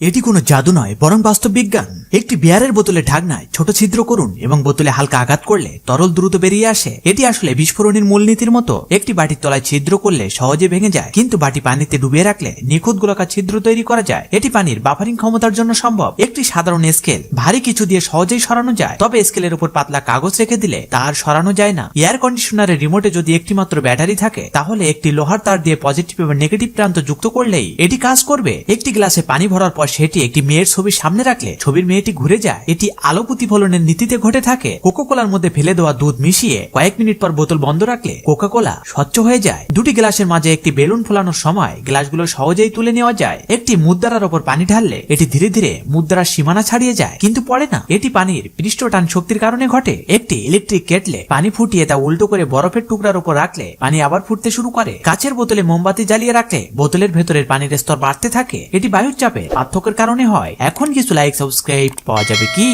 এটি কোনো জাদু নয় বরং বাস্তব বিজ্ঞান। একটি বিয়ারের বোতলে ঢাকনায় ছোট ছিদ্র করুন এবং বোতলে হালকা আঘাত করলে তরল দ্রুত বেরিয়ে আসে। এটি আসলে বিস্ফোরণের মূলনীতির মতো। একটি বাটির তলায় ছিদ্র করলে সহজে ভেঙে যায়, কিন্তু বাটি পানিতে ডুবিয়ে রাখলে নিখুঁত গোলাকার ছিদ্র তৈরি করা যায়। এটি পানির বাফারিং ক্ষমতার জন্য সম্ভব। একটি সাধারণ স্কেল ভারী কিছু দিয়ে সহজেই সরানো যায়, তবে স্কেলের উপর পাতলা কাগজ রেখে দিলে তা আর সরানো যায় না। এয়ার কন্ডিশনারের রিমোটে যদি একটি মাত্র ব্যাটারি থাকে, তাহলে একটি লোহার তার দিয়ে পজিটিভ এবং নেগেটিভ প্রান্ত যুক্ত করলেই এটি কাজ করবে। একটি গ্লাসে পানি ভরার পর সেটি একটি মেয়ের ছবির সামনে রাখলে ছবির মেয়েটি ঘুরে যায়। এটি আলো প্রতিফলনের নীতিতে ঘটে থাকে। কোকাকোলার মধ্যে ফেলে দেওয়া দুধ মিশিয়ে কয়েক মিনিট পর বোতল বন্ধ রাখলে কোকাকোলা স্বচ্ছ হয়ে যায়। দুটি গ্লাসের মাঝে একটি বেলুন ফোলানোর সময় গ্লাসগুলো সহজেই তুলে নেওয়া যায়। একটি মুদ্রার ওপর পানি ঢাললে এটি ধীরে ধীরে মুদ্রার সীমানা ছাড়িয়ে যায়, কিন্তু পড়ে না। এটি পানির পৃষ্ঠটান শক্তির কারণে ঘটে। একটি ইলেকট্রিক কেটলে পানি ফুটিয়ে তা উল্টো করে বরফের টুকরার উপর রাখলে পানি আবার ফুটতে শুরু করে। কাচের বোতলে মোমবাতি জ্বালিয়ে রাখলে বোতলের ভেতরের পানির স্তর বাড়তে থাকে। এটি বায়ুর চাপে পার্থক্যের কারণে হয়। এখন কিছু লাইক সাবস্ক্রাইব পাওয়া যাবে কি?